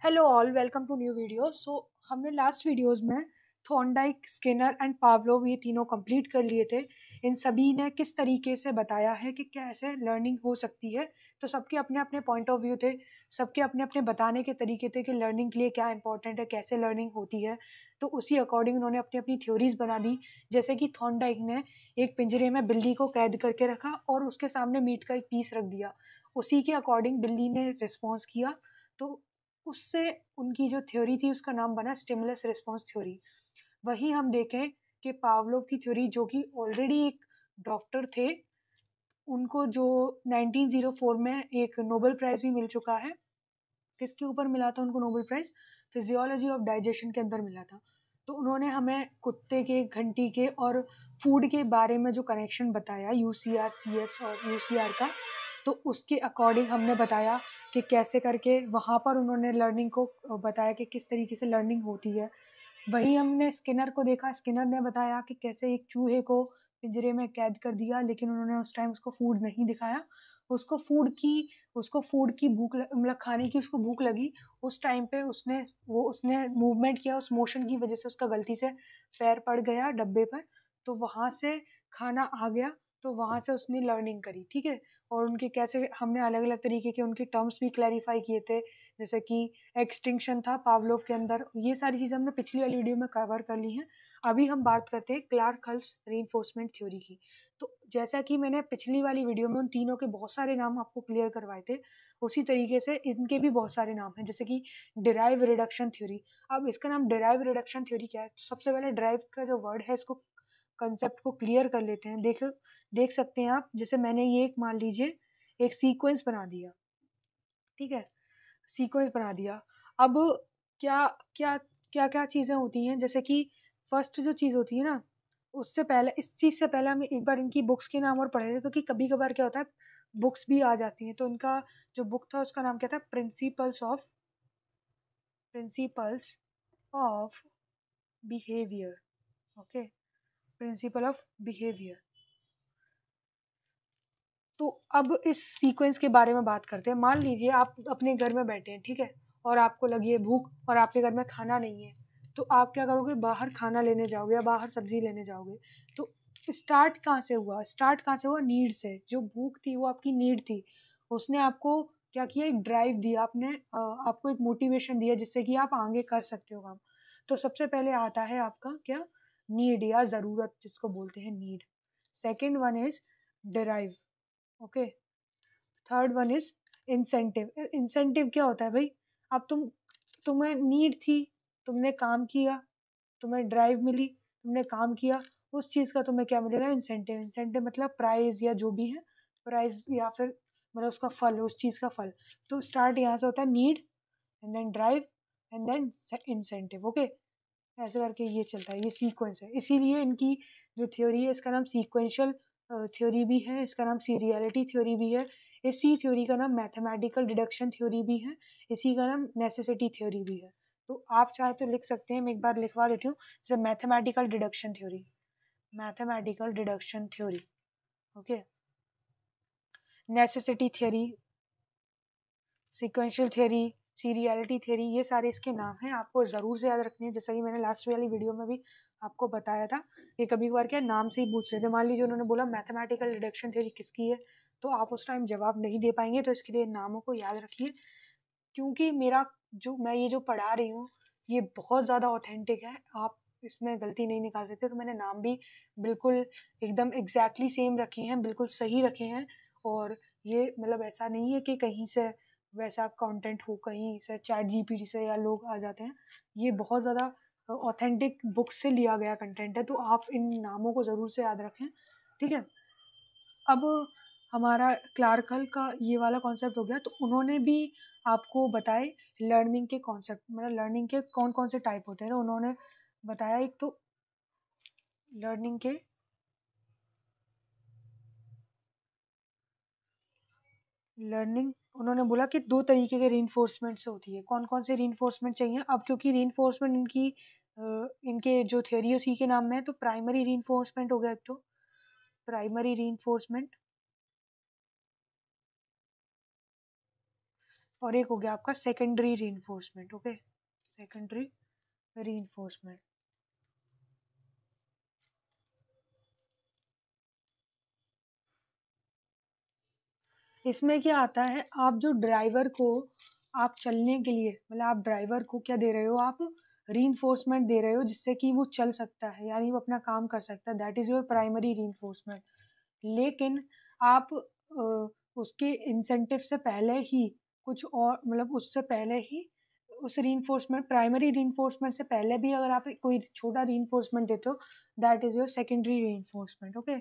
Hello all, welcome to new video. हमने last videos में Thorndike, Skinner and Pavlov ये तीनों कंप्लीट कर लिए थे। इन सभी ने किस तरीके से बताया है कि कैसे लर्निंग हो सकती है। तो सबके अपने अपने पॉइंट ऑफ व्यू थे, सबके अपने अपने बताने के तरीके थे कि लर्निंग के लिए क्या इंपॉर्टेंट है, कैसे लर्निंग होती है। तो उसी अकॉर्डिंग उन्होंने अपनी अपनी थ्योरीज बना दी। जैसे कि थॉर्नडाइक ने एक पिंजरे में बिल्ली को कैद करके रखा और उसके सामने मीट का एक पीस रख दिया। उसी के अकॉर्डिंग बिल्ली ने रिस्पॉन्स किया। तो उससे उनकी जो थ्योरी थी उसका नाम बना स्टिमुलस रिस्पॉन्स थ्योरी। वही हम देखें कि पावलोव की थ्योरी, जो कि ऑलरेडी एक डॉक्टर थे, उनको जो 1904 में एक नोबेल प्राइज भी मिल चुका है। किसके ऊपर मिला था उनको Nobel prize? Physiology of digestion के अंदर मिला था। तो उन्होंने हमें कुत्ते के, घंटी के और फूड के बारे में जो कनेक्शन बताया, यूसीआर, सीएस और यूसीआर का, तो उसके अकॉर्डिंग हमने बताया कि कैसे करके वहाँ पर उन्होंने लर्निंग को बताया कि किस तरीके से लर्निंग होती है। वही हमने स्किनर को देखा। स्किनर ने बताया कि कैसे एक चूहे को पिंजरे में कैद कर दिया, लेकिन उन्होंने उस टाइम उसको फूड नहीं दिखाया। उसको फूड की भूख मतलब खाने की उसको भूख लगी। उस टाइम पे उसने मूवमेंट किया, उस मोशन की वजह से उसका गलती से पैर पड़ गया डब्बे पर, तो वहाँ से खाना आ गया। तो वहाँ से उसने लर्निंग करी, ठीक है। और उनके कैसे हमने अलग अलग तरीके के उनके टर्म्स भी क्लैरिफाई किए थे, जैसे कि एक्सटिंक्शन था पावलोव के अंदर। ये सारी चीज़ें हमने पिछली वाली वीडियो में कवर कर ली हैं। अभी हम बात करते हैं क्लार्क-हल्स रीइंफोर्समेंट थ्योरी की। तो जैसा कि मैंने पिछली वाली वीडियो में उन तीनों के बहुत सारे नाम आपको क्लियर करवाए थे, उसी तरीके से इनके भी बहुत सारे नाम हैं, जैसे कि डिराइव रिडक्शन थ्योरी। अब इसका नाम डिराइव रिडक्शन थ्योरी क्या है? तो सबसे पहले डिराइव का जो वर्ड है, इसको कंसेप्ट को क्लियर कर लेते हैं। देख सकते हैं आप, जैसे मैंने ये एक मान लीजिए एक सीक्वेंस बना दिया, ठीक है। सीक्वेंस बना दिया। अब क्या क्या क्या क्या चीज़ें होती हैं, जैसे कि फर्स्ट जो चीज़ होती है ना, उससे पहले, इस चीज़ से पहले हम एक बार इनकी बुक्स के नाम और पढ़े थे, क्योंकि कभी कभार क्या होता है बुक्स भी आ जाती हैं। तो इनका जो बुक था उसका नाम क्या था? Principles of behaviour. Okay, principle of behaviour. तो अब इस सीक्वेंस के बारे में बात करते हैं। मान लीजिए आप अपने घर में बैठे हैं, ठीक है, और आपको लगी है भूख और आपके घर में खाना नहीं है। तो आप क्या करोगे? बाहर खाना लेने जाओगे या बाहर सब्जी लेने जाओगे। तो स्टार्ट कहाँ से हुआ? नीड से। जो भूख थी वो आपकी नीड थी। उसने आपको क्या किया? एक ड्राइव दिया, आपको एक मोटिवेशन दिया जिससे कि आप आगे कर सकते हो काम। तो सबसे पहले आता है आपका क्या? नीड या ज़रूरत, जिसको बोलते हैं need. Second one is derive. Okay. Third one is incentive. Incentive क्या होता है भाई? अब तुम्हें नीड थी, तुमने काम किया, तुम्हें ड्राइव मिली, तुमने काम किया, उस चीज़ का तुम्हें क्या मिलेगा? इंसेंटिव। इंसेंटिव मतलब प्राइज या जो भी है, प्राइज या फिर मतलब उसका फल, उस चीज़ का फल। तो स्टार्ट यहाँ से होता है need, and then drive, and then incentive. Okay, ऐसे करके ये चलता है, ये सीक्वेंस है। इसीलिए इनकी जो थ्योरी है इसका नाम सीक्वेंशियल थ्योरी भी है, इसका नाम सीरियलिटी थ्योरी भी है, इसी थ्योरी का नाम मैथमेटिकल डिडक्शन थ्योरी भी है, इसी का नाम नेसेसिटी थ्योरी भी है। तो आप चाहे तो लिख सकते हैं, मैं एक बार लिखवा देती हूँ, जैसे mathematical deduction theory, mathematical deduction theory, okay, necessity theory, sequential theory, seriality theory, ये सारे इसके नाम हैं। आपको ज़रूर से याद रखनी है, जैसा कि मैंने लास्ट वाली वीडियो में भी आपको बताया था कि कभी कभार क्या नाम से ही पूछ रहे थे। मान लीजिए उन्होंने बोला मैथमेटिकल डिडक्शन थ्योरी किसकी है, तो आप उस टाइम जवाब नहीं दे पाएंगे। तो इसके लिए नामों को याद रखिए, क्योंकि मैं ये जो पढ़ा रही हूँ ये बहुत ज़्यादा ऑथेंटिक है, आप इसमें गलती नहीं निकाल सकते। तो मैंने नाम भी बिल्कुल एकदम एग्जैक्टली सेम रखे हैं, बिल्कुल सही रखे हैं। और ये मतलब ऐसा नहीं है कि कहीं से वैसा कंटेंट हो, कहीं से चैट जीपीटी से या लोग आ जाते हैं। ये बहुत ज़्यादा ऑथेंटिक बुक से लिया गया कंटेंट है, तो आप इन नामों को ज़रूर से याद रखें, ठीक है। अब हमारा क्लार्कल का ये वाला कॉन्सेप्ट हो गया। तो उन्होंने भी आपको बताए लर्निंग के कॉन्सेप्ट, मतलब लर्निंग के कौन कौन से टाइप होते हैं। तो उन्होंने बताया, एक तो लर्निंग के लर्निंग उन्होंने बोला कि दो तरीके के रीइंफोर्समेंट से होती है। कौन कौन से रीइंफोर्समेंट चाहिए? अब क्योंकि रीइंफोर्समेंट इनके जो थ्योरी उसी के नाम में है, तो प्राइमरी रीइंफोर्समेंट हो गया एक तो, प्राइमरी रीइंफोर्समेंट। और एक हो गया आपका secondary reinforcement. Okay, secondary reinforcement. इसमें क्या आता है, आप जो ड्राइवर को आप चलने के लिए मतलब आप ड्राइवर को क्या दे रहे हो, आप रीइंफोर्समेंट दे रहे हो जिससे कि वो चल सकता है, यानी वो अपना काम कर सकता है, that is your primary reinforcement. लेकिन आप उसके इंसेंटिव से पहले ही कुछ और मतलब उससे पहले ही उस रीइंफोर्समेंट प्राइमरी रीइंफोर्समेंट से पहले भी अगर आप कोई छोटा रीइंफोर्समेंट देते हो, that is your secondary reinforcement. Okay,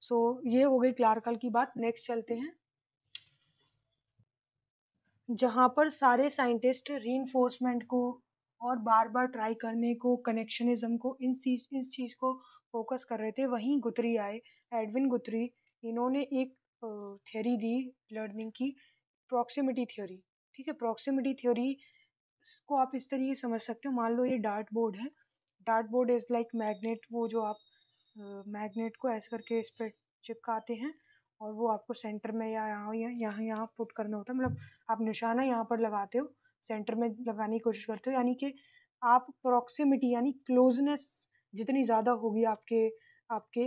so ये हो गई क्लार्कल की बात। नेक्स्ट चलते हैं, जहाँ पर सारे साइंटिस्ट रीइंफोर्समेंट को और बार बार ट्राई करने को, कनेक्शनिज्म को, इस चीज़ को फोकस कर रहे थे, वहीं गुथरी आए, एडविन गुथरी। इन्होंने एक थ्योरी दी लर्निंग की, प्रॉक्सिमिटी थ्योरी। ठीक है, प्रॉक्सिमिटी थ्योरी को आप इस तरीके से समझ सकते हो, मान लो ये डार्ट बोर्ड है, dart board is like magnet, वो जो आप मैग्नेट को ऐसे करके इस पर चिपकाते हैं और वो आपको सेंटर में या यहाँ यहाँ यहाँ पुट करना होता है, मतलब आप निशाना यहाँ पर लगाते हो, सेंटर में लगाने की कोशिश करते हो, यानी कि आप प्रॉक्सिमिटी यानी क्लोजनेस जितनी ज़्यादा होगी आपके आपके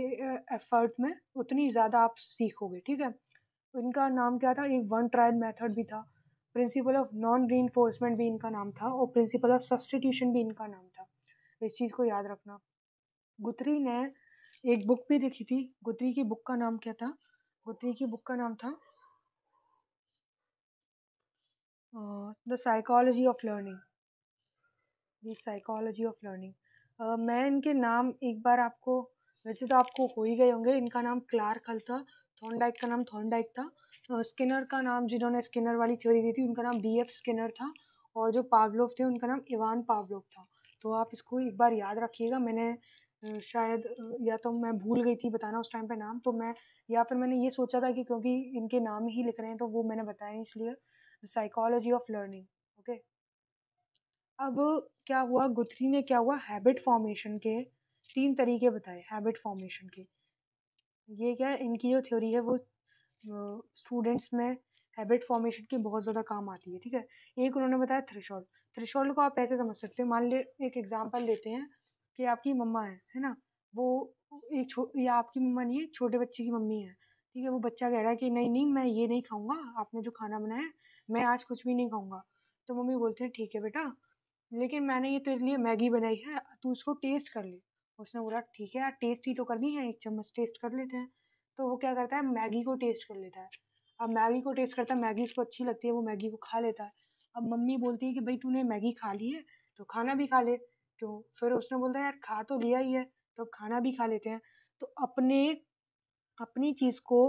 एफर्ट में, उतनी ज़्यादा आप सीखोगे। ठीक है, इनका नाम क्या था, एक वन ट्रायल मेथड भी था, प्रिंसिपल ऑफ नॉन रीइंफोर्समेंट भी इनका नाम था, और प्रिंसिपल ऑफ सब्सटीट्यूशन भी इनका नाम था। इस चीज़ को याद रखना। गुथरी ने एक बुक भी लिखी थी, गुथरी की बुक का नाम क्या था, गुथरी की बुक का नाम था the psychology of learning, the psychology of learning. मैं इनके नाम एक बार आपको, वैसे तो आपको हो ही गए होंगे, इनका नाम क्लार्कल था, थॉर्नडाइक का नाम थॉर्नडाइक था, स्किनर का नाम, जिन्होंने स्किनर वाली थ्योरी दी थी, उनका नाम BF स्किनर था, और जो पावलोव थे उनका नाम इवान पावलोव था। तो आप इसको एक बार याद रखिएगा। मैंने शायद या तो मैं भूल गई थी बताना उस टाइम पे नाम, तो मैं या फिर मैंने ये सोचा था कि क्योंकि इनके नाम ही लिख रहे हैं तो वो मैंने बताया नहीं, इसलिए साइकोलॉजी ऑफ लर्निंग। ओके, अब क्या हुआ, गुथरी ने क्या हुआ, हैबिट फॉर्मेशन के 3 तरीके बताए, हैबिट फॉर्मेशन के। ये क्या है, इनकी जो थ्योरी है वो स्टूडेंट्स में हैबिट फॉर्मेशन की बहुत ज़्यादा काम आती है। ठीक है, एक उन्होंने बताया थ्रेशोल्ड। थ्रेशोल्ड को आप ऐसे समझ सकते हैं, मान ले एक एग्जांपल लेते हैं कि आपकी मम्मा है ना, वो या आपकी मम्मा नहीं है, छोटे बच्चे की मम्मी है। ठीक है, वो बच्चा कह रहा है कि नहीं नहीं मैं ये नहीं खाऊंगा, आपने जो खाना बनाया है मैं आज कुछ भी नहीं खाऊंगा। तो मम्मी बोलते हैं ठीक है बेटा, लेकिन मैंने ये तेरे लिए मैगी बनाई है, तू इसको टेस्ट कर ले। उसने बोला ठीक है यार, टेस्ट ही तो करनी है, एक चम्मच टेस्ट कर लेते हैं। तो वो क्या करता है, मैगी को टेस्ट कर लेता है। अब मैगी को टेस्ट करता है, मैगी इसको अच्छी लगती है, वो मैगी को खा लेता है। अब मम्मी बोलती है कि भाई तूने मैगी खा ली है तो खाना भी खा ले। क्यों? फिर उसने बोलता है यार खा तो लिया ही है, तो अब खाना भी खा लेते हैं। तो अपने अपनी चीज़ को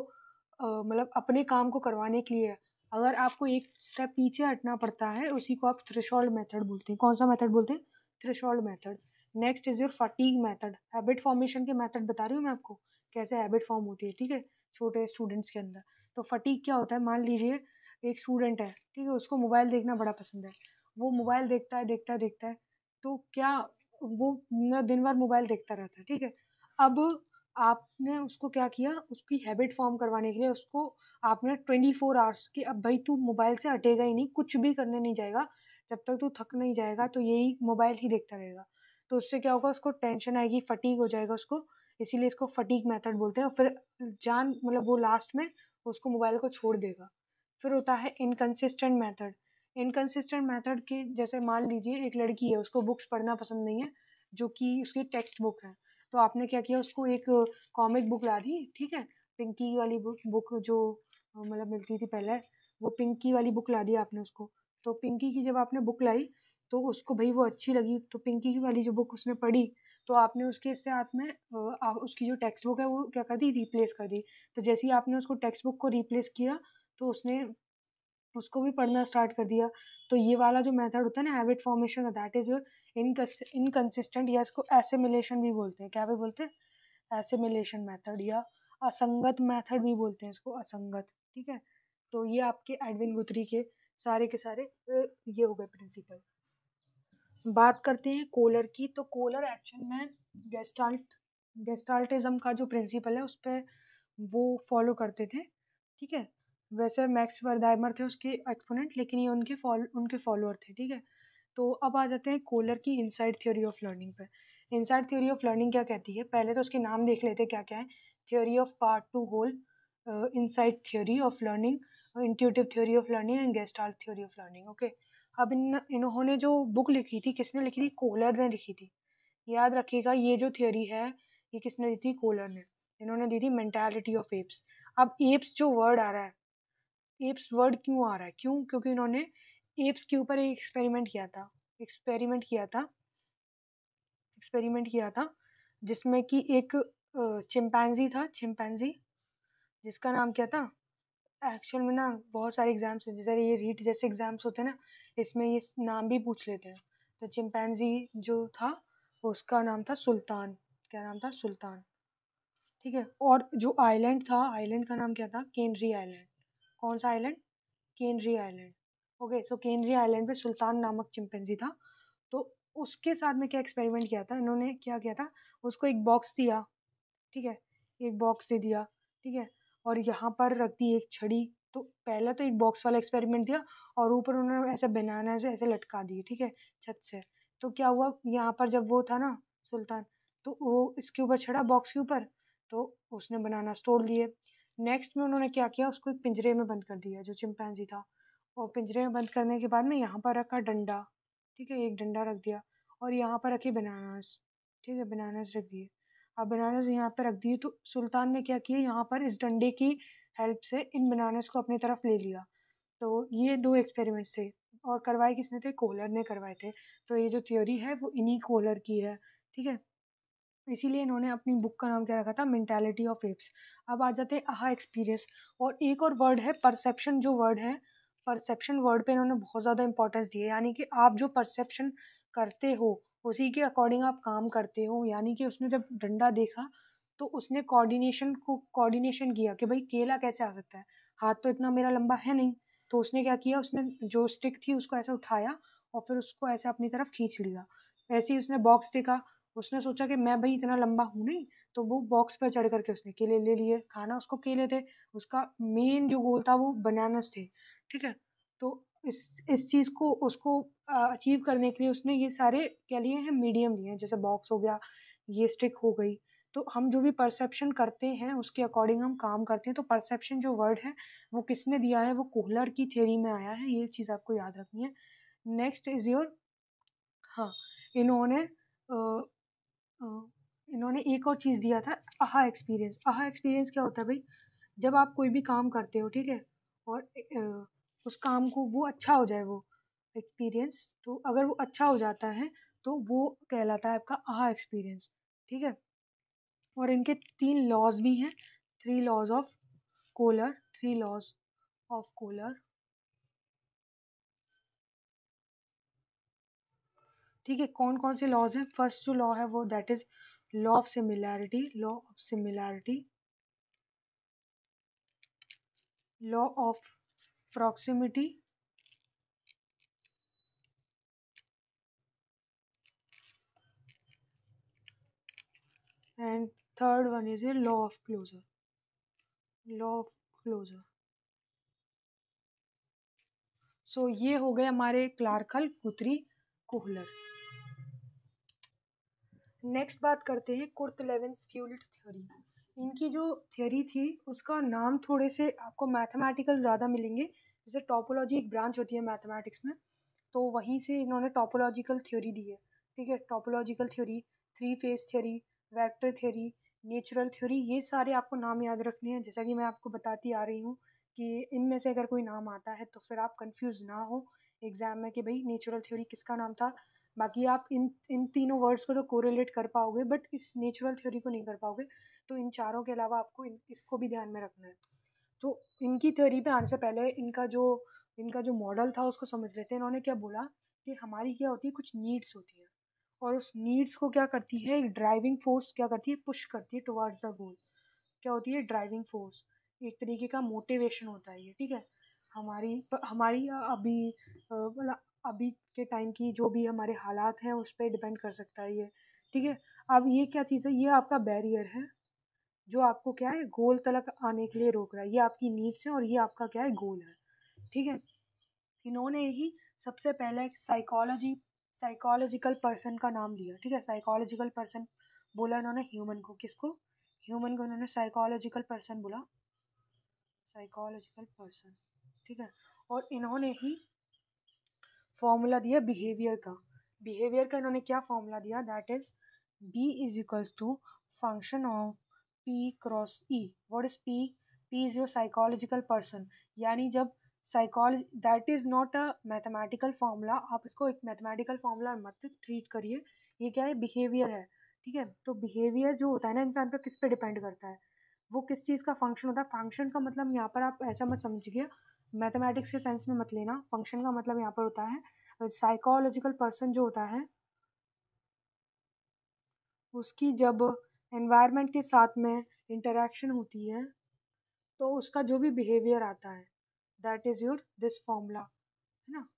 मतलब अपने काम को करवाने के लिए अगर आपको एक स्टेप पीछे हटना पड़ता है, उसी को आप थ्रेशोल्ड मेथड बोलते हैं। कौन सा मेथड बोलते हैं? Threshold method. Next is your fatigue method. Habit formation के मेथड बता रही हूँ मैं आपको, कैसे हैबिट फॉर्म होती है। ठीक है, छोटे स्टूडेंट्स के अंदर। तो फटीग क्या होता है, मान लीजिए एक स्टूडेंट है, ठीक है, उसको मोबाइल देखना बड़ा पसंद है, वो मोबाइल देखता है देखता है देखता है, तो क्या वो दिन भर मोबाइल देखता रहता है। ठीक है, अब आपने उसको क्या किया, उसकी हैबिट फॉर्म करवाने के लिए उसको आपने 24 आवर्स कि अब भाई तू मोबाइल से हटेगा ही नहीं, कुछ भी करने नहीं जाएगा, जब तक तू थक नहीं जाएगा तो यही मोबाइल ही देखता रहेगा। तो उससे क्या होगा, उसको टेंशन आएगी, फटीग हो जाएगा उसको, इसीलिए इसको फटीग मेथड बोलते हैं। और फिर मतलब वो लास्ट में उसको मोबाइल को छोड़ देगा। फिर होता है इनकंसिस्टेंट मेथड। इनकंसिस्टेंट मेथड के जैसे मान लीजिए एक लड़की है, उसको बुक्स पढ़ना पसंद नहीं है, जो कि उसकी टेक्स्ट बुक है, तो आपने क्या किया, उसको एक कॉमिक बुक ला दी। ठीक है, पिंकी वाली बुक जो मतलब मिलती थी पहले, वो पिंकी वाली बुक ला दी आपने उसको। तो पिंकी की जब आपने बुक लाई तो उसको भाई वो अच्छी लगी, तो पिंकी की वाली जो बुक उसने पढ़ी, तो आपने उसके साथ में उसकी जो टेक्स्ट बुक है वो क्या कर दी, रिप्लेस कर दी। तो जैसे ही आपने उसको टेक्स्ट बुक को रिप्लेस किया तो उसने उसको भी पढ़ना स्टार्ट कर दिया। तो ये वाला जो मेथड होता है ना हैबिट फॉर्मेशन का, दैट इज योर इनकंसिस्टेंट, या इसको एसिमिलेशन भी बोलते हैं। क्या भी बोलते हैं? एसिमिलेशन मेथड, या असंगत मेथड भी बोलते हैं इसको, असंगत। ठीक है, तो ये आपके एडविन गुथरी के सारे ये हो गए प्रिंसिपल। बात करते हैं कोलर की। तो कोलर एक्चुअल में गेस्टाल्टिज्म का जो प्रिंसिपल है उस पर वो फॉलो करते थे। ठीक है। वैसे मैक्स वर्दाइमर थे उसके एक्सपोनेंट, लेकिन ये उनके फॉलोअर थे, ठीक है। तो अब आ जाते हैं कोलर की इनसाइड थ्योरी ऑफ लर्निंग पे। इनसाइड थ्योरी ऑफ लर्निंग क्या कहती है, पहले तो उसके नाम देख लेते क्या क्या है। Theory of part to whole, insight theory of learning, intuitive theory of learning and Gestalt theory of learning. Okay, अब इन्होंने जो बुक लिखी थी, किसने लिखी थी? कोलर ने लिखी थी। याद रखिएगा, ये जो थ्योरी है ये किसने दी थी? कोलर ने। इन्होंने दी थी मेंटालिटी ऑफ एप्स। अब एप्स जो वर्ड आ रहा है, एप्स वर्ड क्यों आ रहा है? क्योंकि इन्होंने एप्स के ऊपर एक एक्सपेरिमेंट किया था जिसमें कि एक चिंपैंजी था, चिंपैंजी जिसका नाम क्या था? एक्चुअल में ना बहुत सारे एग्जाम्स हैं, जैसे ये रीट जैसे एग्जाम्स होते हैं ना, इसमें ये नाम भी पूछ लेते हैं। तो चिंपैंजी जो था उसका नाम था सुल्तान। क्या नाम था? सुल्तान, ठीक है। और जो आइलैंड था, आइलैंड का नाम क्या था? Canary island. कौन सा आइलैंड? Canary island. ओके, सो केनरी आइलैंड पे सुल्तान नामक चिंपैंजी था। तो उसके साथ में क्या एक्सपेरिमेंट किया था इन्होंने? क्या किया था, उसको एक बॉक्स दिया, ठीक है, एक बॉक्स दे दिया, ठीक है, और यहाँ पर रख दी एक छड़ी। तो पहले तो एक बॉक्स वाला एक्सपेरिमेंट दिया और ऊपर उन्होंने ऐसे बनाना से ऐसे लटका दिए, ठीक है, छत से। तो क्या हुआ यहाँ पर, जब वो था ना सुल्तान, तो वो इसके ऊपर चढ़ा बॉक्स के ऊपर, तो उसने बनाना तोड़ लिए। नेक्स्ट में उन्होंने क्या किया, उसको एक पिंजरे में बंद कर दिया, जो चिंपैंजी था। और पिंजरे में बंद करने के बाद में यहाँ पर रखा डंडा, ठीक है, एक डंडा रख दिया, और यहाँ पर रखी बनानास, ठीक है, बनानास रख दिए। अब बनानास यहाँ पे रख दिए, तो सुल्तान ने क्या किया, यहाँ पर इस डंडे की हेल्प से इन बनानास को अपनी तरफ ले लिया। तो ये दो एक्सपेरिमेंट्स थे, और करवाए किसने थे? कोलर ने करवाए थे। तो ये जो थ्योरी है वो इन्हीं कोलर की है, ठीक है। इसीलिए इन्होंने अपनी बुक का नाम क्या रखा था? Mentality of apps. अब आ जाते हैं आहा एक्सपीरियंस। और एक और वर्ड है परसेप्शन, जो वर्ड है परसेप्शन, वर्ड पे इन्होंने बहुत ज़्यादा इंपॉर्टेंस दी है। यानी कि आप जो परसेप्शन करते हो उसी के अकॉर्डिंग आप काम करते हो। यानी कि उसने जब डंडा देखा तो उसने कोऑर्डिनेशन किया कि भाई केला कैसे आ सकता है, हाथ तो इतना मेरा लंबा है नहीं। तो उसने क्या किया, उसने जो स्टिक थी उसको ऐसे उठाया और फिर उसको ऐसे अपनी तरफ खींच लिया। ऐसे ही उसने बॉक्स देखा, उसने सोचा कि मैं भाई इतना लंबा हूँ नहीं, तो वो बॉक्स पर चढ़ करके उसने केले ले लिए। खाना उसको केले थे, उसका मेन जो गोल था वो बनानास थे, ठीक है। तो इस चीज़ को उसको अचीव करने के लिए उसने ये सारे क्या लिए हैं? मीडियम लिए हैं, जैसे बॉक्स हो गया, ये स्टिक हो गई। तो हम जो भी परसेप्शन करते हैं उसके अकॉर्डिंग हम काम करते हैं। तो परसेप्शन जो वर्ड है वो किसने दिया है? वो कोहलर की थ्योरी में आया है, ये चीज़ आपको याद रखनी है। नेक्स्ट इज योर, हाँ, इन्होंने अ, अ, इन्होंने एक और चीज़ दिया था, आहा एक्सपीरियंस। आहा एक्सपीरियंस क्या होता है भाई? जब आप कोई भी काम करते हो, ठीक है, और उस काम को वो अच्छा हो जाए, वो एक्सपीरियंस, तो अगर वो अच्छा हो जाता है तो वो कहलाता है आपका आहा एक्सपीरियंस, ठीक है। और इनके 3 लॉज भी हैं, 3 laws of Kohler, 3 laws of Kohler, ठीक है। कौन कौन से लॉज हैं? फर्स्ट जो लॉ है वो that is law of similarity, law of similarity, law of proximity, and third one is a law of closure, law of closure. So ये हो गए हमारे क्लार्कल, गुथरी, कोहलर। नेक्स्ट बात करते हैं कुर्ट लेविन्स फ्यूलिट थ्योरी। इनकी जो थ्योरी थी उसका नाम थोड़े से आपको मैथमेटिकल ज़्यादा मिलेंगे। जैसे टोपोलॉजी एक ब्रांच होती है मैथमेटिक्स में, तो वहीं से इन्होंने टोपोलॉजिकल थ्योरी दी है, ठीक है। Topological theory, three phase theory, vector theory, natural theory, ये सारे आपको नाम याद रखने हैं। जैसा कि मैं आपको बताती आ रही हूँ कि इनमें से अगर कोई नाम आता है तो फिर आप कंफ्यूज ना हो एग्जाम में कि भाई नेचुरल थ्योरी किसका नाम था। बाकी आप इन तीनों वर्ड्स को तो कोरिलेट कर पाओगे, बट इस नेचुरल थ्योरी को नहीं कर पाओगे। तो इन चारों के अलावा आपको इसको भी ध्यान में रखना है। तो इनकी थ्योरी पे आने से पहले इनका जो मॉडल था उसको समझ लेते हैं। इन्होंने क्या बोला कि हमारी क्या होती है, कुछ नीड्स होती है, और उस नीड्स को क्या करती है, एक ड्राइविंग फोर्स क्या करती है, पुश करती है टुवर्ड्स द गोल। क्या होती है? ड्राइविंग फोर्स, एक तरीके का मोटिवेशन होता है ये, ठीक है। हमारी हमारी मतलब अभी के टाइम की जो भी हमारे हालात हैं उस पर डिपेंड कर सकता है ये, ठीक है। अब ये क्या चीज़ है? ये आपका बैरियर है, जो आपको क्या है गोल तक आने के लिए रोक रहा है। ये आपकी नीड्स है और ये आपका क्या है गोल है, ठीक है। इन्होंने ही सबसे पहले साइकोलॉजिकल पर्सन का नाम लिया, ठीक है। साइकोलॉजिकल पर्सन बोला इन्होंने ह्यूमन को, किसको? ह्यूमन को इन्होंने साइकोलॉजिकल पर्सन बोला, साइकोलॉजिकल पर्सन, ठीक है। और इन्होंने ही फॉर्मूला दिया बिहेवियर का। बिहेवियर का इन्होंने क्या फॉर्मूला दिया? That is B is equals to function of P cross E. What is P? P is your psychological person. यानी जब psychology, that is not a mathematical formula, आप इसको एक मैथमेटिकल फॉर्मूला मत ट्रीट करिए, ये क्या है? बिहेवियर है, ठीक है। तो बिहेवियर जो होता है ना इंसान का, किस पे डिपेंड करता है? वो किस चीज़ का फंक्शन होता है? फंक्शन का मतलब यहाँ पर आप ऐसा मत समझिए, मैथमेटिक्स के सेंस में मत लेना। फंक्शन का मतलब यहाँ पर होता है साइकोलॉजिकल पर्सन जो होता है उसकी जब एनवायरनमेंट के साथ में इंटरेक्शन होती है तो उसका जो भी बिहेवियर आता है that is your this formula, है ना।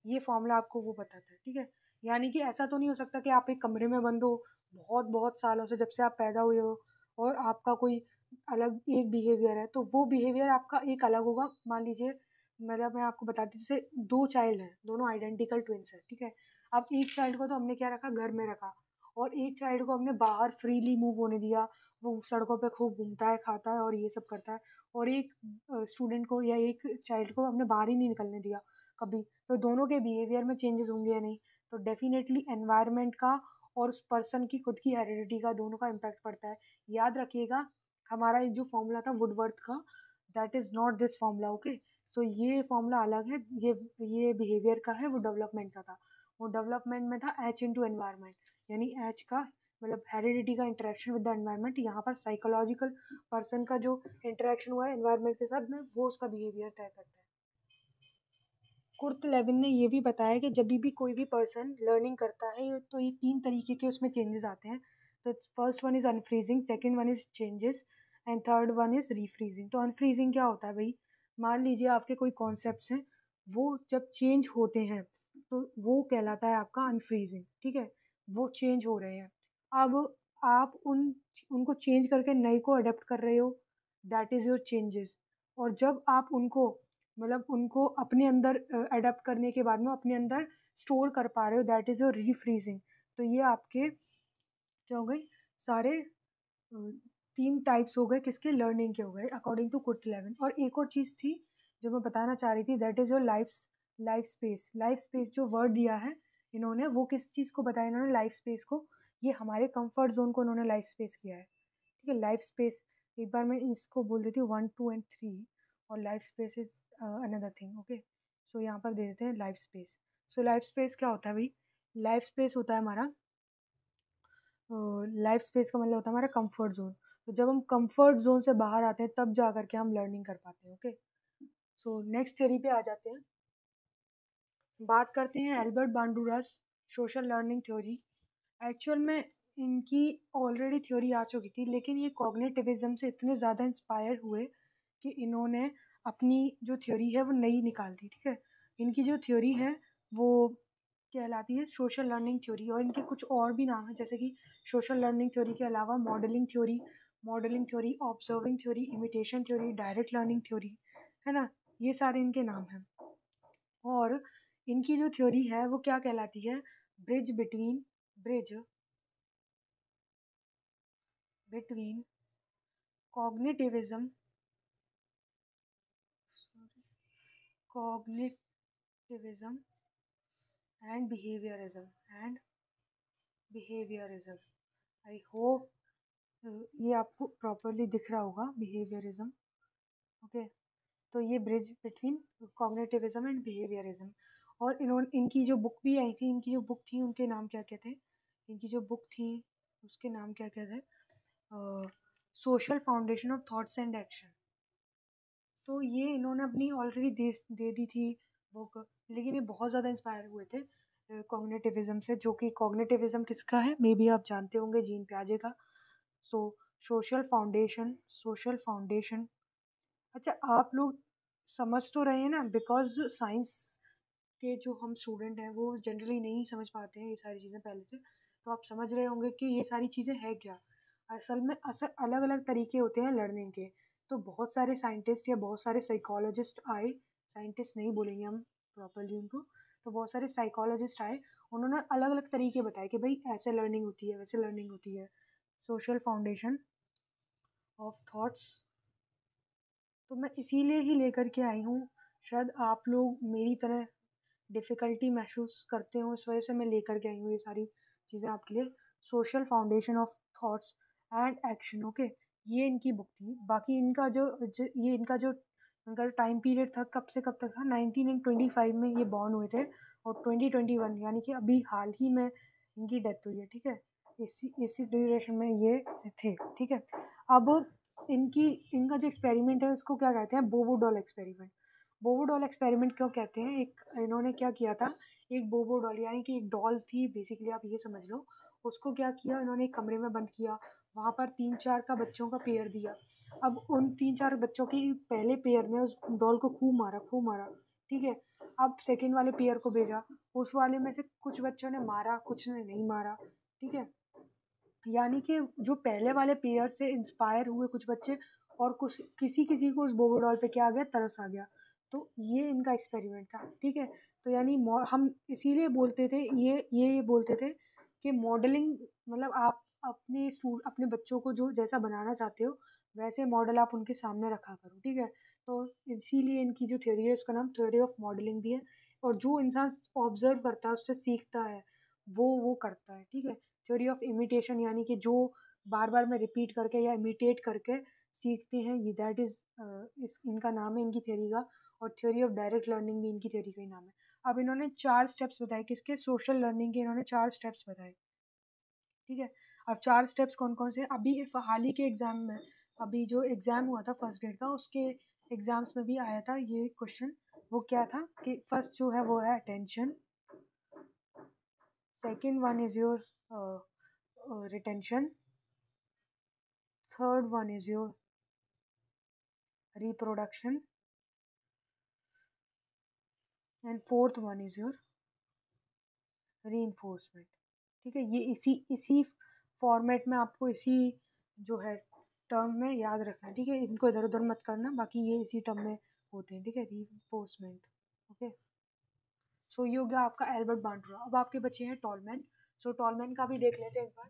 ये फॉर्मूला आपको वो बताता है, ठीक है। यानी कि ऐसा तो नहीं हो सकता कि आप एक कमरे में बंद हो बहुत बहुत सालों से, जब से आप पैदा हुए हो, और आपका कोई अलग एक बिहेवियर है, तो वो बिहेवियर आपका एक अलग होगा। मान लीजिए, मतलब मैं आपको बताती हूँ, जैसे दो चाइल्ड हैं, दोनों आइडेंटिकल ट्विंस हैं, ठीक है। अब एक चाइल्ड को तो हमने क्या रखा? घर में रखा, और एक चाइल्ड को हमने बाहर फ्रीली मूव होने दिया, वो सड़कों पे खूब घूमता है, खाता है और ये सब करता है। और एक स्टूडेंट को या एक चाइल्ड को हमने बाहर ही नहीं निकलने दिया कभी। तो दोनों के बिहेवियर में चेंजेस होंगे या नहीं? तो डेफिनेटली एनवायरनमेंट का और उस पर्सन की खुद की हेरिडिटी का, दोनों का इम्पैक्ट पड़ता है। याद रखिएगा, हमारा एक जो फॉर्मूला था वुडवर्थ का, that is not this formula, okay. So ये फॉर्मूला अलग है, ये बिहेवियर का है, वो डेवलपमेंट का था। वो डेवलपमेंट में था एच इंटू एनवायरनमेंट, यानी एच का मतलब हेरिडिटी का इंटरेक्शन विद द एनवायरनमेंट। यहाँ पर साइकोलॉजिकल पर्सन का जो इंटरेक्शन हुआ है एनवायरनमेंट के साथ में, वो उसका बिहेवियर तय करता है। कुर्ट लेविन ने ये भी बताया कि जब भी कोई भी पर्सन लर्निंग करता है तो ये तीन तरीके के उसमें चेंजेस आते हैं। तो first one is unfreezing, second one is changes, and third one is refreezing. तो अनफ्रीजिंग क्या होता है भाई? मान लीजिए आपके कोई कॉन्सेप्ट्स हैं, वो जब चेंज होते हैं तो वो कहलाता है आपका अनफ्रीजिंग, ठीक है। वो चेंज हो रहे हैं, अब आप उनको चेंज करके नए को अडेप्ट कर रहे हो, दैट इज़ योर चेंजेस। और जब आप उनको मतलब उनको अपने अंदर अडेप्ट करने के बाद में अपने अंदर स्टोर कर पा रहे हो, दैट इज़ योर रीफ्रीजिंग। तो ये आपके क्या हो गई? सारे तीन टाइप्स हो गए, किसके? लर्निंग के हो गए अकॉर्डिंग टू कुर्ट इलेवन। और एक और चीज़ थी जो मैं बताना चाह रही थी, that is your life space. Life space जो वर्ड दिया है इन्होंने, वो किस चीज़ को बताया इन्होंने? लाइफ स्पेस को। ये हमारे कंफर्ट जोन को इन्होंने लाइफ स्पेस किया है, ठीक है। लाइफ स्पेस, एक बार मैं इसको बोल देती हूँ 1 2 एंड 3, और life space is another thing, okay. So यहाँ पर दे देते हैं life space. So life space क्या होता है भाई? लाइफ स्पेस होता है हमारा, लाइफ स्पेस का मतलब होता है हमारा कंफर्ट जोन। तो जब हम कंफर्ट जोन से बाहर आते हैं तब जा करके हम लर्निंग कर पाते हैं, ओके। सो नेक्स्ट थ्योरी पे आ जाते हैं, बात करते हैं Albert Bandura's social learning theory. Actual में इनकी ऑलरेडी थ्योरी आ चुकी थी, लेकिन ये कॉग्निटिविज्म से इतने ज़्यादा इंस्पायर हुए कि इन्होंने अपनी जो थ्योरी है वो नई निकाल दी, ठीक है। इनकी जो थ्योरी है वो कहलाती है सोशल लर्निंग थ्योरी, और इनके कुछ और भी नाम है, जैसे कि सोशल लर्निंग थ्योरी के अलावा modelling theory, observing theory, imitation theory, direct learning theory, है ना। ये सारे इनके नाम हैं। और इनकी जो थ्योरी है वो क्या कहलाती है? Bridge between cognitivism cognitivism and behaviourism. I hope ये आपको प्रॉपरली दिख रहा होगा, बिहेवियरिज्म, ओके। तो ये bridge between cognitivism and behaviourism. और इन्होंने, इनकी जो बुक भी आई थी, इनकी जो बुक थी उनके नाम क्या क्या थे? इनकी जो बुक थी उसके नाम क्या क्या थे? Social foundation of thoughts and action. तो ये इन्होंने अपनी ऑलरेडी दे दी थी बुक, लेकिन ये बहुत ज़्यादा इंस्पायर हुए थे कॉग्निटिविज्म से, जो कि कॉग्निटिविज्म किसका है मे बी आप जानते होंगे, जीन प्याजे का। सो सोशल फाउंडेशन। अच्छा, आप लोग समझ तो रहे हैं ना, बिकॉज साइंस के जो हम स्टूडेंट हैं वो जनरली नहीं समझ पाते हैं ये सारी चीज़ें पहले से, तो आप समझ रहे होंगे कि ये सारी चीज़ें है क्या। असल में अलग अलग तरीके होते हैं लर्निंग के। तो बहुत सारे साइंटिस्ट या बहुत सारे साइकोलॉजिस्ट आए, साइंटिस्ट नहीं बोलेंगे हम प्रॉपरली उनको, तो बहुत सारे साइकोलॉजिस्ट आए, उन्होंने अलग अलग तरीके बताए कि भाई ऐसे लर्निंग होती है, वैसे लर्निंग होती है। सोशल फाउंडेशन ऑफ थॉट्स, तो मैं इसीलिए ही लेकर के आई हूँ। शायद आप लोग मेरी तरह डिफ़िकल्टी महसूस करते हो, इस वजह से मैं लेकर के आई हूँ ये सारी चीज़ें आपके लिए। Social foundation of thoughts and action, okay, ये इनकी बुक थी। बाकी इनका ये इनका जो टाइम पीरियड था कब से कब तक था, 1925 में ये बॉर्न हुए थे, और 2021 यानी कि अभी हाल ही में इनकी डेथ हुई है, ठीक है। इसी ड्यूरेशन में ये थे, ठीक है। अब इनका जो एक्सपेरिमेंट है उसको क्या कहते हैं, बोबो डॉल एक्सपेरिमेंट। बोबो डॉल एक्सपेरिमेंट क्यों कहते हैं, एक इन्होंने क्या किया था, एक बोबो डॉल यानी कि एक डॉल थी बेसिकली, आप ये समझ लो। उसको क्या किया इन्होंने, एक कमरे में बंद किया, वहाँ पर 3-4 का बच्चों का पेयर दिया। अब उन 3-4 बच्चों की पहले पेयर ने उस डॉल को खूब मारा, ठीक है। अब सेकेंड वाले पेयर को भेजा, उस वाले में से कुछ बच्चों ने मारा, कुछ ने नहीं मारा, ठीक है। यानी कि जो पहले वाले पेयर से इंस्पायर हुए कुछ बच्चे, और कुछ किसी किसी को उस बोबो डॉल पे क्या आ गया, तरस आ गया। तो ये इनका एक्सपेरिमेंट था, ठीक है। तो यानी हम इसीलिए बोलते थे, ये बोलते थे कि मॉडलिंग मतलब आप अपने बच्चों को जो जैसा बनाना चाहते हो वैसे मॉडल आप उनके सामने रखा करो, ठीक है। तो इसीलिए इनकी जो थ्योरी है उसका नाम थ्योरी ऑफ मॉडलिंग भी है। और जो इंसान ऑब्जर्व करता है उससे सीखता है, वो करता है, ठीक है। थ्योरी ऑफ इमिटेशन यानी कि जो बार बार में रिपीट करके या इमिटेट करके सीखते हैं, ये दैट इज इस इनका नाम है इनकी थ्योरी का। और थ्योरी ऑफ डायरेक्ट लर्निंग भी इनकी थ्योरी का ही नाम है। अब इन्होंने 4 स्टेप्स बताए, किसके, सोशल लर्निंग के इन्होंने 4 स्टेप्स बताए, ठीक है। अब 4 स्टेप्स कौन कौन से, अभी हाल ही के एग्जाम में, अभी जो एग्जाम हुआ था फर्स्ट ग्रेड का, उसके एग्जाम्स में भी आया था ये क्वेश्चन। वो क्या था कि फर्स्ट जो है वो है attention, second one is your retention, third one is your reproduction, and fourth one is your reinforcement, ठीक है। ये इसी इसी फॉर्मेट में आपको इसी जो है टर्म में याद रखना है, ठीक है। इनको इधर उधर मत करना, बाकी ये इसी टर्म में होते हैं, ठीक है, रीइंफोर्समेंट, ओके। सो ये हो गया आपका एल्बर्ट बांडुरा। अब आपके बच्चे हैं टॉलमैन। सो टॉलमैन का भी देख लेते हैं एक बार।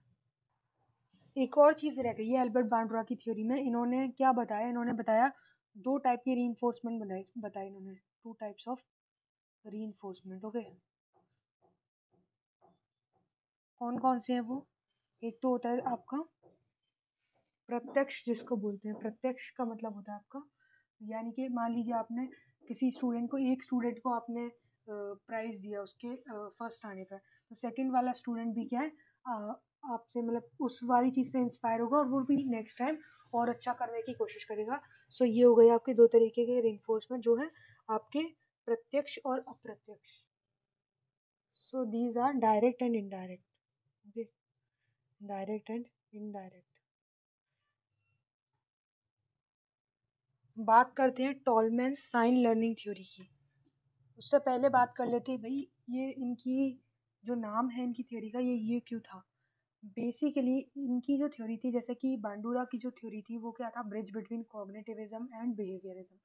एक और चीज़ रह गई है एल्बर्ट बांडुरा की थ्योरी में, इन्होंने क्या बताया, इन्होंने बताया 2 टाइप की रीइंफोर्समेंट बताए इन्होंने, 2 टाइप्स ऑफ रीइंफोर्समेंट, ओके। कौन कौन से हैं वो, एक तो होता है आपका प्रत्यक्ष, जिसको बोलते हैं प्रत्यक्ष का मतलब होता है आपका, यानी कि मान लीजिए आपने किसी स्टूडेंट को, एक स्टूडेंट को आपने प्राइज़ दिया उसके फर्स्ट आने पर, तो सेकंड वाला स्टूडेंट भी क्या है, आपसे मतलब उस वाली चीज़ से इंस्पायर होगा और वो भी नेक्स्ट टाइम और अच्छा करने की कोशिश करेगा। सो ये हो गए आपके 2 तरीके के रिइंफोर्समेंट जो है आपके, प्रत्यक्ष और अप्रत्यक्ष। So these are direct and indirect, okay, direct and indirect. बात करते हैं टॉलमैन साइन लर्निंग थ्योरी की। उससे पहले बात कर लेते हैं भाई, ये इनकी जो नाम है इनकी थ्योरी का, ये क्यों था। बेसिकली इनकी जो थ्योरी थी, जैसे कि बांडुरा की जो थ्योरी थी वो क्या था, bridge between cognitivism and behaviourism.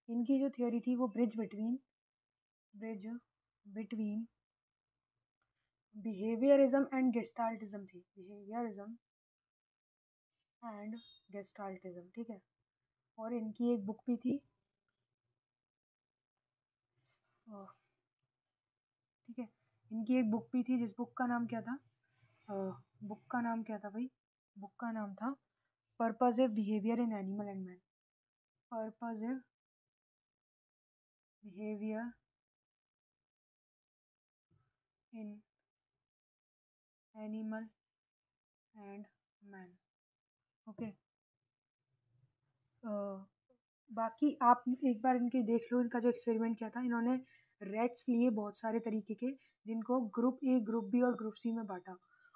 इनकी जो थ्योरी थी वो ब्रिज बिटवीन बिहेवियरिज्म एंड गेस्टाल्टिज्म थी, बिहेवियरिज्म एंड गेस्टाल्टिज्म, ठीक है। और इनकी एक बुक भी थी, ठीक है, इनकी एक बुक भी थी जिस बुक का नाम क्या था, बुक का नाम क्या था भाई, बुक का नाम था purposive behaviour in animal and man, purposive behaviour in animal and man, okay. बाकी आप एक बार इनके देख लो, इनका जो एक्सपेरिमेंट किया था इन्होंने, रेट्स लिए बहुत सारे तरीके के, जिनको ग्रुप ए, ग्रुप बी और ग्रुप सी में बांटा।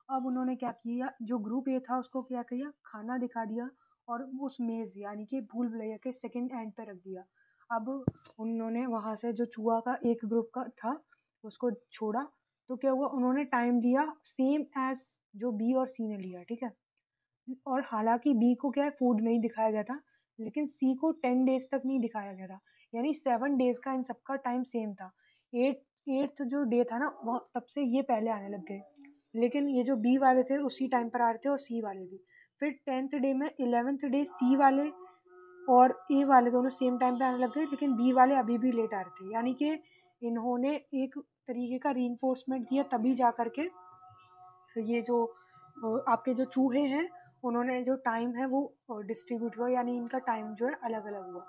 अब उन्होंने क्या किया, जो ग्रुप ए था उसको क्या किया, खाना दिखा दिया और उस मेज़ यानी कि भूल भुलैया के सेकंड एंड पे रख दिया। अब उन्होंने वहाँ से जो चूहा का एक ग्रुप का था उसको छोड़ा, तो क्या हुआ, उन्होंने टाइम लिया सेम एज जो बी और सी ने लिया, ठीक है। और हालांकि बी को क्या है फूड नहीं दिखाया गया था, लेकिन सी को 10 डेज तक नहीं दिखाया गया था, यानी 7 डेज का इन सबका टाइम सेम था। एट्थ जो डे था ना वह तब से ये पहले आने लग गए, लेकिन ये जो बी वाले थे उसी टाइम पर आ रहे थे और सी वाले भी। फिर 10th डे में 11th डे सी वाले और ए वाले दोनों सेम टाइम पे आने लग गए, लेकिन बी वाले अभी भी लेट आ रहे थे, यानी कि इन्होंने एक तरीके का रीइंफोर्समेंट दिया तभी जा करके ये जो आपके जो चूहे हैं उन्होंने जो टाइम है वो डिस्ट्रीब्यूट हुआ, यानी इनका टाइम जो है अलग अलग हुआ।